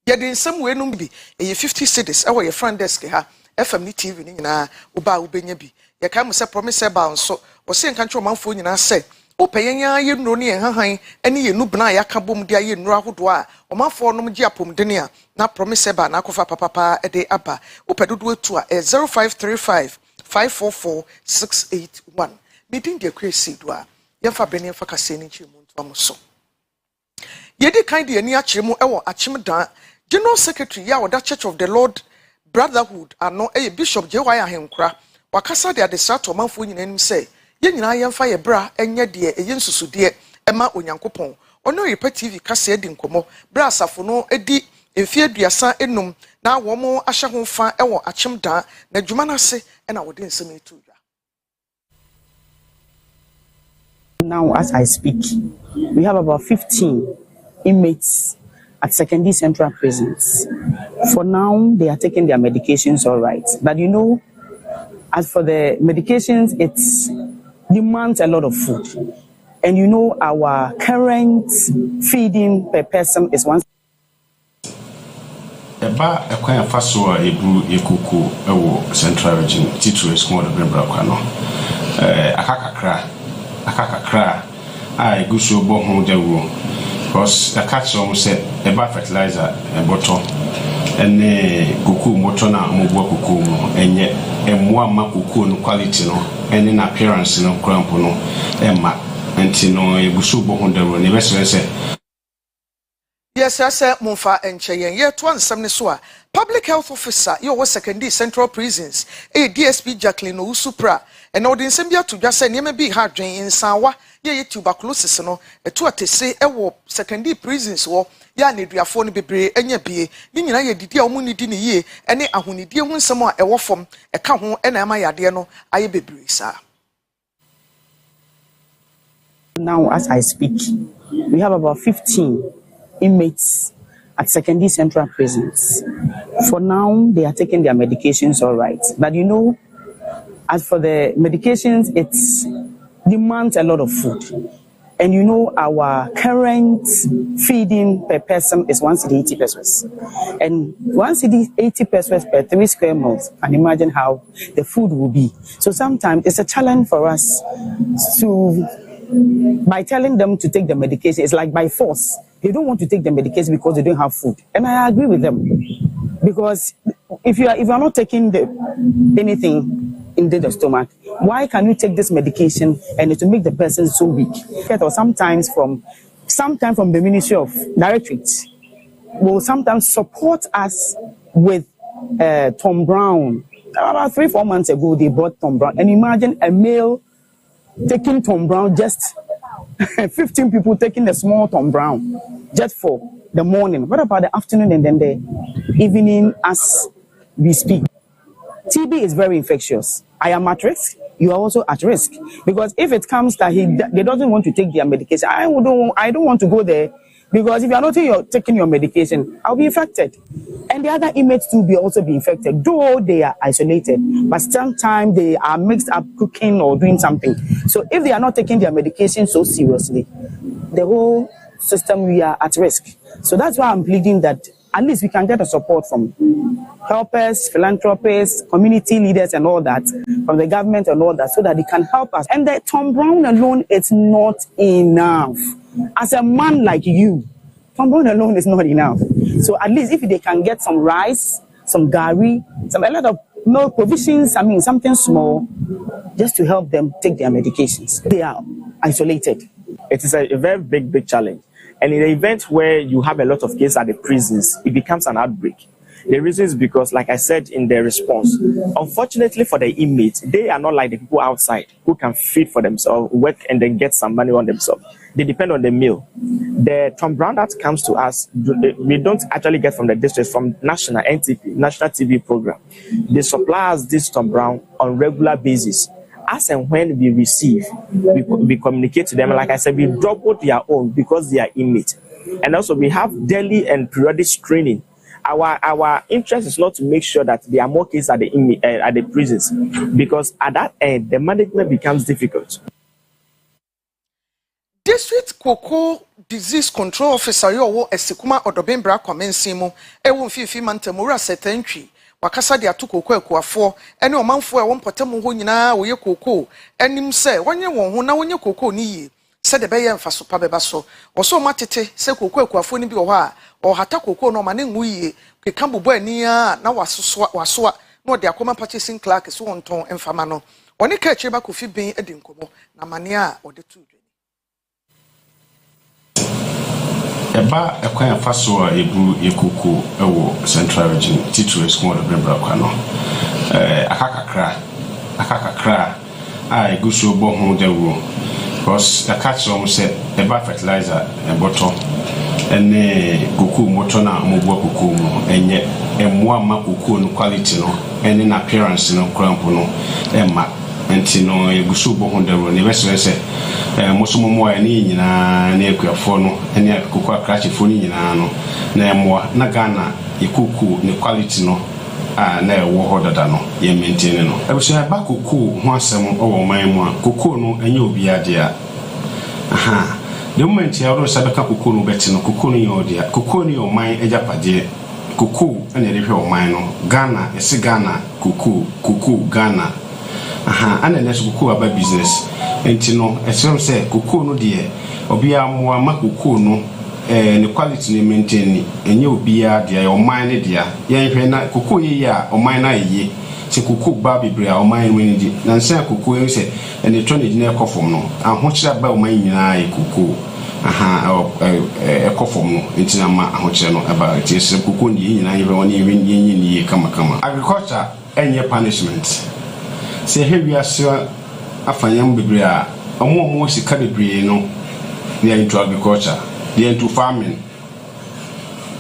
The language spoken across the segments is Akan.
Yɛde nsɛm wei no bi 50 cedis ɛwɔ yɛ front desk ha FM ni TV ni nyinaa woba wobenya bi yɛka mo sɛ promise ba nso wɔse nka nkyɛ ɔmanfo nyinaa sɛ wopɛyɛnya yɛ nnuro ne yɛ hahan ɛne yɛ nubna a yɛaka bom de ayɛ nnuro ahodoɔ a ɔmanfo nom gye apomdene a na promise ba na akɔfa papapa ɛde aba wopɛdodo atu a 0535 544 681 medin de kwesi do a yɛmfa bene yɛmfa kase ne nkyɛ mu nto am so yɛdi kan de ani akyerɛ mu ɛwɔ akyemdan General Secretary ya oda Church of the Lord Brotherhood ano Bishop J.Y. Ahenkura wakasa de adesato manfo nyina nim sɛ ye nyina yɛmfa yɛ bra enye de eye nsusude ɛma onyankopɔn ono Oyerepa TV kasa edi nkomo bra asafo no edi emfie aduasa enum na wɔn ahyɛ ho fa ɛwɔ akyemdan na dwuma na se ɛna wɔde nsɛm etu dwa. Now as I speak we have about 15 inmates at secondary central prisons. For now, they are taking their medications all right. But you know, as for the medications, it demands a lot of food. And you know, our current feeding per person is one. Eba ekwan faso a ebu ekuku ewo central region titru esmo de brebra kwa no. Akakakra a egusu bo ho dewo. Because the catch almost said about fertilizer and bottle and cuckoo motona mobile cuckoo and yet and one cuckoo no quality no and in appearance no cramp no emma and a busubo on the road. Yes, I said Monfa and Chayen, yet one Samneswa, Public Health Officer, you were secondary Central Prisons, a DSP Jacqueline Usupra, and Odin Sembia to just say, Yeme be hard drain in Sawa. Ye tuberculosis no etu atese ewo secondary prisons wo ya neduafo no bebre enya bie ni nyina ye didi a omu ni di ne yie ene ahonidie hu nsem a ewo fom eka ho ena ama yade no aye bebre sa. Now as I speak we have about 15 inmates at secondary central prisons. For now they are taking their medications all right. But you know, as for the medications, it's demands a lot of food. And you know, our current feeding per person is 180 pesos. And 180 pesos per 3 square miles. And imagine how the food will be. So sometimes it's a challenge for us by telling them to take the medication, it's like by force. They don't want to take the medication because they don't have food. And I agree with them. Because if you are not taking anything into the stomach, why can you take this medication and it will make the person so weak? Or sometimes from the Ministry of Directorates will sometimes support us with Tom Brown. About 3-4 months ago, they bought Tom Brown. And imagine a male taking Tom Brown, just 15 people taking the small Tom Brown just for the morning. What about the afternoon and then the evening as we speak? TB is very infectious. I am at risk. You are also at risk. Because if it comes that they doesn't want to take their medication, I don't want to go there. Because if you are not taking your medication, I'll be infected. And the other inmates too will also be infected, though they are isolated. But sometimes they are mixed up cooking or doing something. So if they are not taking their medication so seriously, the whole system, we are at risk. So that's why I'm pleading that at least we can get a support from helpers, philanthropists, community leaders and all that, from the government and all that, so that they can help us. And the Tom Brown alone is not enough. As a man like you, Tom Brown alone is not enough. So at least if they can get some rice, some gari, a lot of milk provisions, something small, just to help them take their medications. They are isolated. It is a very big challenge. And in the event where you have a lot of cases at the prisons, it becomes an outbreak. The reason is because, like I said in the response, unfortunately for the inmates, they are not like the people outside who can feed for themselves, work and then get some money on themselves. They depend on the meal. The Tom Brown that comes to us, we don't actually get from the district, from National NTP, National TV program. They supply us this Tom Brown on regular basis. As and when we receive, we communicate to them. Like I said, we double their own because they are inmates. And also we have daily and periodic screening. Our interest is not to make sure that there are more cases at the prisons, because at that end, the management becomes difficult. District Cocoa Disease Control Officer yo esikuma odobembra kwamensi mu ewo mfifi mantamura setentwi wakasa de atokoko akuafo ene omanfo e wonpotam ho nyina wo ye koko enim se wonye won ho na wonye koko ni yi se de beye mfaso pa beba so oso matete se koko akuafo ni bi wo ha o hata koko no ma ne ngu yi keka bobo ani a na waso no de akoma purchasing clerk so wonton emfama no oni ka cheba kofi bin edi nkomo na mane a ode tu eba ekwan faso a ebu ekoko ewo central region titu eskumo de brebra kwa no akakakra a eguso bo ho dawo because akatso mo se eba fertilizer eboto ene koko moto na mobu koko mu enye emwa ma koko no quality no ene na appearance no crampo no emma enti no eguso bo ho dawo ne bese mosomo mo ani nyina na ekuafo no ene koko akrache fo ni nyina no na emwa na Ghana ekuku ne quality no na ewo ho dada no ye maintain no ebusia ba koko ho asem owo man mu a koko no enye obi ade a the moment ya ro sabeka koko no beti no koko no ye odia koko no ye oman ejapade koko ene rehwe oman no Ghana ese Ghana koko Ghana ana na koko aba business enti no esem se koko no de obi amwa ma koko no ne quality ne maintain ni enye obi ade ya oman ne dia ye hwe na koko ye ya oman na ye se koko ba bebre a oman no ni di na nse koko ye se ene to ne di na ekofom no ahokyira ba oman nyina ye koko ekofom no enti na ma ahokyira no aba ti se koko ni nyina ye woni ye ni kama agriculture enye punishment se hewia se afanyam bebre a omo sika bebre no they are into agriculture, they are into farming.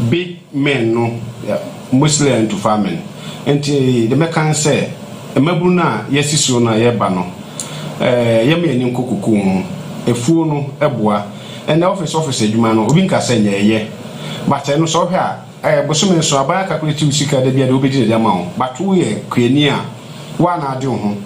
Big men no mostly into farming. And the mekan say emabuna yesiso na yeba no yemi enim kokuku efuo no eboa and the office adwuma no obi nka say ye but no so hwe a bosome so abaya calculate sika da bia de obedi de ma ho but wo ye kwani a wa na ade ho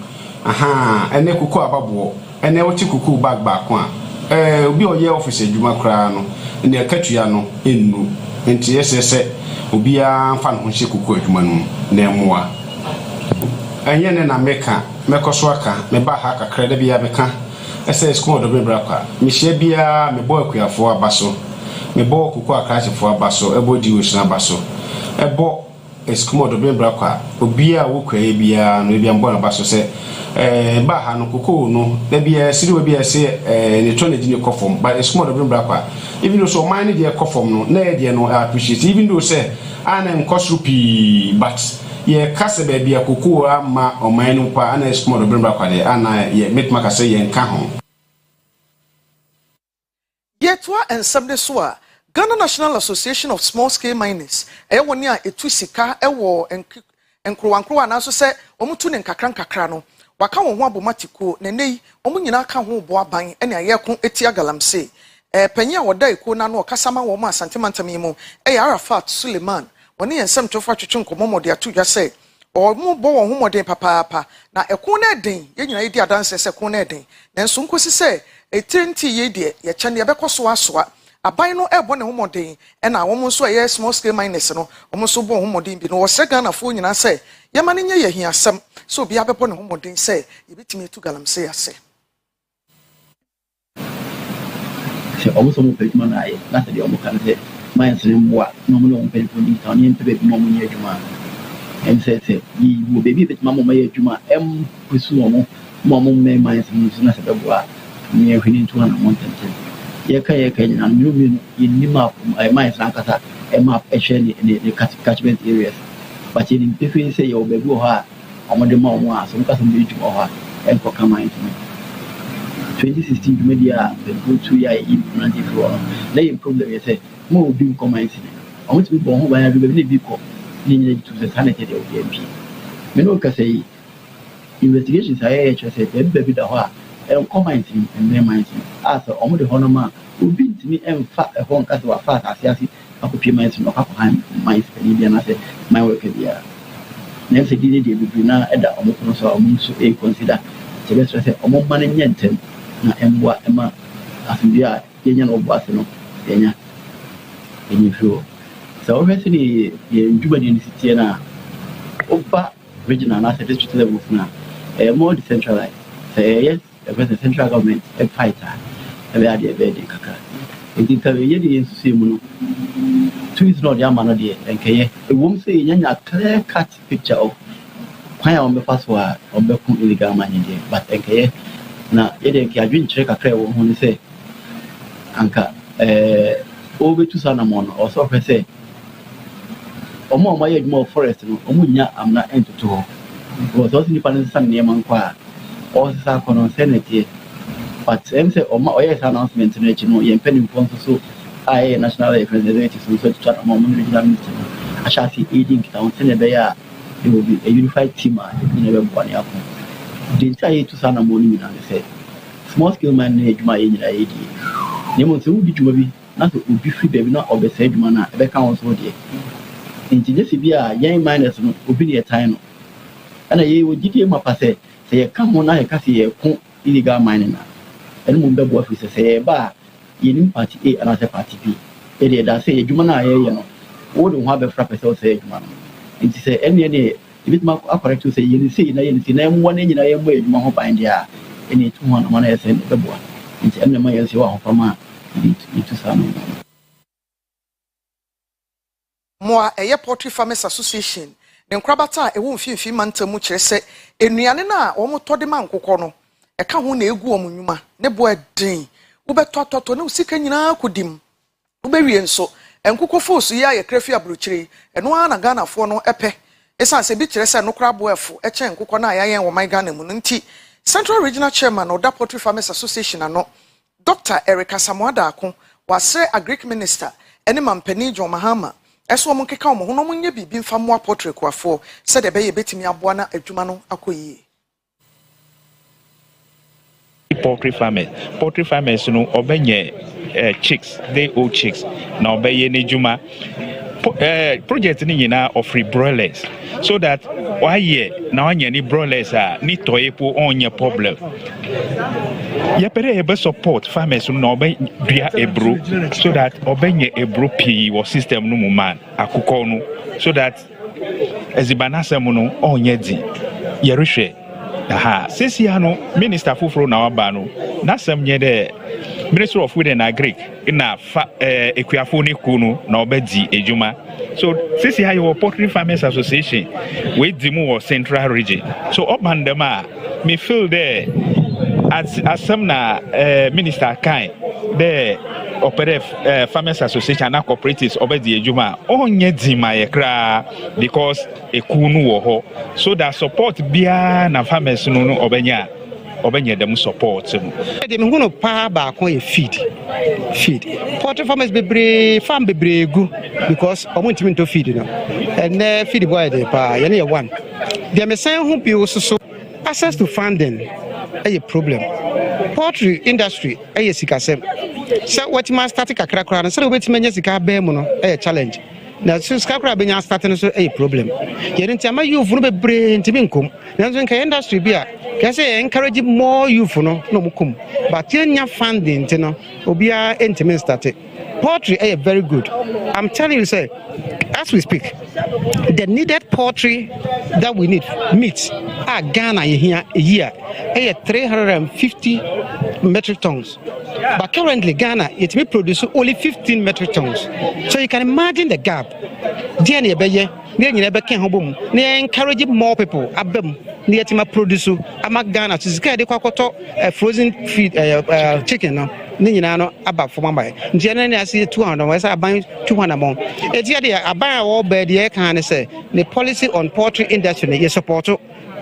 ene kuku ababo ene woti kuku bag ko a obi oye office adwuma kra no ne akatua no ennu enti yesese obi a mfa no hye kuku adwuma no na emoa enye ne na mekoso aka me ba ha kakra da bia beka ese school do bebra kwa me hye bia me boy akuafo abaso me bo kuku akrachefo abaso ebo di osun abaso ebo eskumo do bebra kwa obi a wo kwa bia no bia mbo na abaso se ba ha no kuku no da bia siri we bia se ne to na di ne kofom but eskumo do bebra kwa even though so mine dey kofom no na e dey no appreciate even though say ana nkosupi but ye kase ba bia kuku ama o mine no pa ana eskumo do bebra kwa de ana ye metmaka se ye nka ho yetwa ensabde so a Ghana National Association of Small Scale Miners woni a etu sika ewo enkrowankrowa na so se omutu ne nkakra no waka won ho abomatiko na nei omu nyina ka ho bo aban ene ayeko etia galamse panyi a woda eko na no okasama wo ma asantemantam yi mu Arafat Suleiman woni ensam tofa twetwe nkomomode atudwa se omu bo won ho mode papa na eko na eden ye nyina yedi adanse se eko na eden nanso nkosi se etenti ye de ye kyane ye bekoso asoa aban no ebo ne homoden na wo nso ye small scale miners no wo nso bo homoden bi no wo se Ghana fo nyina se ye ma ne nye ye hiasem so obi abebo ne homoden se ye betimi etu galamse ase se omo so mo pejuma na ye na se de omo kan se miners ne mboa no mo no pejuma ni ta ni ntebe bi mo mo nye adwuma em se yi wo bebi betuma mo ma ye adwuma em pusu mo me miners ni na se beboa ni ehwini ntu na mo ntente ye ka nyina mi ni map minds ankasa map actually in the catchment areas but in different say your baby ha omo ma omo a so nka so bi dwuma ha enko ka mind 2016 media the go to ya implement for na problem ye say mo obi ko mind ni omo ti bo ho ba ya bi bi ko ni ni to the sanity de ODMP me no ka say investigations I say baby da ho comment in minds as omo de honoma obi ntimi emfa ehon kase wa fa asiasi akopie minds no akọ minds ni bia na say my work bia na se di de bi na eda omo kono so omo so consider se be say omo man nyentem na emboa ema asubia yenya no boase no yenya feel so obviously the Juba University na over regional and district levels now more decentralized yes the central government a fighter we are the very kaka it can be the same two is not yama no there and keye e wom say yenya clear cut picture of why on the pass wa on be kun illegal money there but keye na yede ki adwin kire kakra wo hu ni say anka over to Sanamon or so say omo my more forest no omunya amna entuto was also independent san near manqua or sa kono senate but say omo oyes announcement no echi no ye penny phone so I national representative so to chat among regional minister I shall see aiding town senate there will be a unified team in a one year the entire to Sanamon and say small scale management in the AD nemo so bi juma bi na so obi free baby na obesa juma na e be ka won so de intinesi bi a yan minus no obi ne time no ana ye ogidi ma pase se ye ka mo na ye ka se ye ko illegal mining na ene mo be bo office se ye ba ye nim party A and other party B e de da se ye juma na ye no wo do ho be fra pese se juma no inti se ene ne bit ma correct se ye ni se na ye ni na mo na nyina ye mo juma ho ban dia ene tu ho na mo na ye se be bo inti ene ma ye se wa ho fama itu sama Moa eye Poultry Farmers Association ne nkrabata e wo mfimfi mantamu kire se enuane na wo motode man kokọ no e ka ho na egu wo munwuma ne bo adin wo betototo ne usika nyina kodim wo bewie nso enkokọ fosu ya ye krafi abrochire eno ana Ghana fo no epe esan se bi kire se no krabo efo e chen nkokọ na ya yen wo man Ghana mu no nti Central Regional Chairman of the Poultry Farmers Association ano Dr. Erica Samuada Akon was a Greek minister ene mampani John Mahama eso mo keka mo ho no munye bibi mfa mo poultry kwafo said ebe ye betimi aboa na adwuma no akoyi poultry farmers no obenye chicks they old chicks na obeye ne dwuma project ni nyina offer broilers so that why year na anya ni broilers a ni toyepo onye problem ya pere ebe support farmers no obe dua ebro so that obenye ebro pi wo system no man akukọ no so that ezibanasem no onye di yerehwe aha sesi ano minister fufuro na waba no nasem nye de Minister of Food and Agric na ekuafo ni kunu na obedi ejuma so sisi hayo Poultry Farmers Association we dimu wo Central Region so oban dem a me feel there as some na minister kind there operate Farmers Association na cooperatives obedi ejuma onye dima ye kra because ekunu wo ho so that support bia na farmers no obenya them support them going to ba ko e feed poultry farmers farm bebre gu because omuntimi to feed no and feed boy dey pa ye na one dem me say hu bi so access to funding a problem poultry industry a sikasem so what man start kakra kra no so we betime nya sika ba mu no a challenge na so sika kra be nya start no so a problem ye nti ama youth no bebre ntimi nkom na so nka industry bi a say encourage more youth no mukum but nya funding no obia ntimi start poultry is very good. I'm telling you, say, as we speak, the needed poultry that we need, meat, Ghana here a year, 350 metric tons. But currently, Ghana, it may produce only 15 metric tons. So you can imagine the gap. Encourage more people. Produce Ghana to frozen feed chicken. About for my generally I see 200 was I buy 200 more. It's I buy all bed the can say the policy on poultry industry you support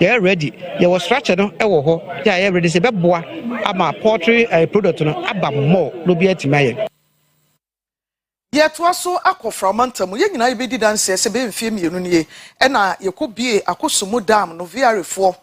yeah ready you was structured yeah ready say boa ama poultry product no about more no be at my yet also akofra mantam ye nyina be di dance se be mfie mienu nie e na yekobie akosumu dam no viarefo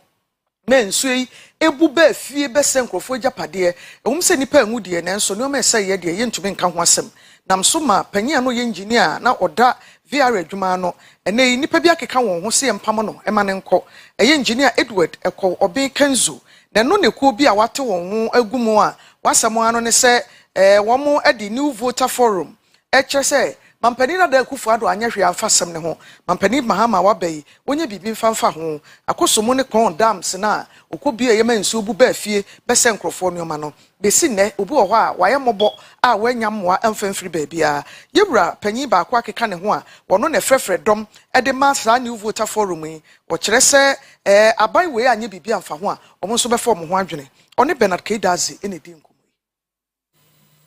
na nsuyi ebu ba fie be senkrofo japade ehum se nipa anwudie na nso no ma se ye de ye ntumi nka ho asem nam so ma panyia no ye engineer na oda VR adwuma no ene nipa bi akeka won ho se empam no ema ne nko eye engineer Edward eko obi Kenzo na no ne ko bi a wate won ho agumu a wasamo ano ne se womo edi new voter forum eche se mampani na da kufu ado anya hwe amfasem ne ho mampani mahama wabai wonye bibi mfamfa ho akosomo ne kon dams na okobie yema nsu bu ba fie bese nkrofo ne ma no besi ne obi wo ho a waye mobo a wanya mmoa amfamfiri ba bia yebura panyi ba akwa keka ne ho a wono ne frefre dom ede ma sa new voter forum yi wo kire se aban we anya bibi amfa ho a omo nso be form ho adwene oni Bernard Kedazi ene di nkomo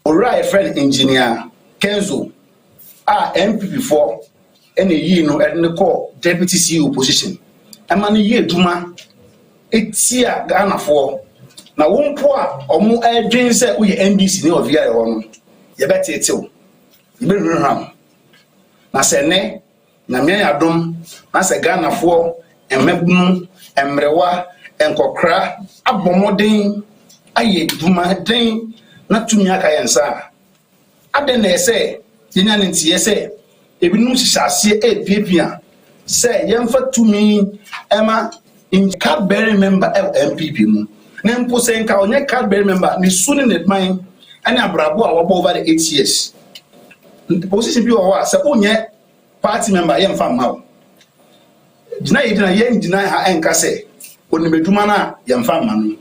Alright, friend engineer Kenzo MP4 ene yi no ene call deputy CEO position ama no ye duma etia Ghana for na wonpo a omo adwen se wo ye NDC ne ovia ye hono ye betetew ye be nunham na se ne na me adom na se Ghana for emebunu emrewa enkokra abomoden aye duma den na tumi aka yensa ade na ese yenya ntie se ebinu hihase epiepia se yemfa tumi ema in card bearing member MPP mu na mpo se nka onye card bearing member ni suni net mine ani abrabo a wobo over the 8 years position bi o wa se onye party member yemfa mawo dina yedina yen dina ha enka se onimeduma na yemfa manu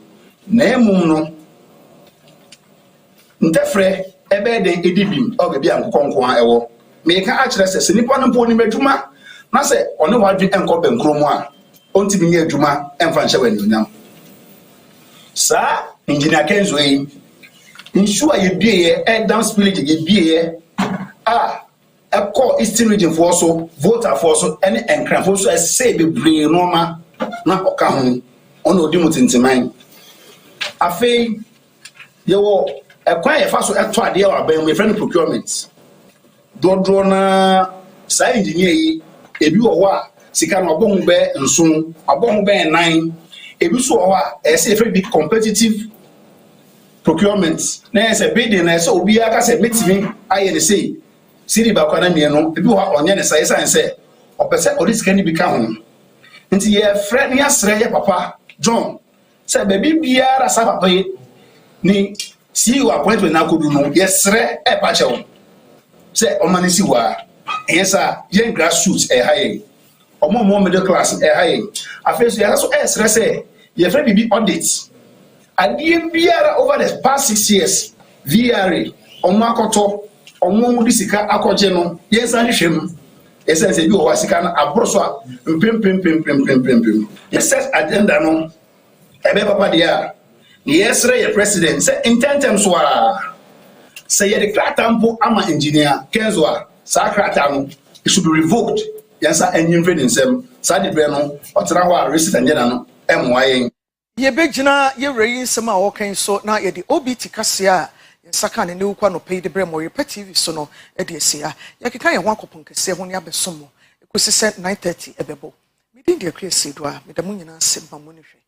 na emum no ntefre ebe de edibim oge bia nkokonko a ewo me ka a kire se nipa no mpo onimeduma na se one wadwe enko benkromu a onti bi nye adwuma emfa nche wani onyam sa engineer Kenzo yi nsure ye bieye down spirit ye bieye call Eastern region for so voter for so any enkran for so say be bring normal na oka ho ono odi mutintiman afei ye wo ekwan ye fa so eto ade wa ban me friend procurement dodro na sa engineer yi ebi wo a sika na obon be nson obon be nan ebi so wo a say very big competitive procurement na say bidding na say obi aka say metimi aye ne say siri ba kwa na mie no ebi wo onye ne say say opese odisika ni bi ka ho nti ye friend ya sre ye papa John say baby biara sa papa ni CEO appointment na kodu no ye sre e pa che say o mani si wa yesa ye grassroots e high omo middle class e high afeso ya so e sre say ye friend bibi audit adie biara over the past 6 years VRA omo akoto omo disika akoje no yesa hwehwem yesa se bi o wasika na abroso a mpem yesa agenda no ebe papa dia yesre ye president say intentem so a say ye the kratampo ama engineer Kenzo a sa krata no it should be revoked yansa enyimfe nsem sa de bre no otera ho a receipt agenda no emwayen ye begina ye reyin nsem a wokan so na ye de OBT kase a saka ne ukwa no pay de bre mo Oyerepa TV so no e de asia ye keka ye ho akopon kase ho ne abesom mo ekosi se 9:30 ebebo me din de akresedo a me da mo nyina se ma mo ne hwe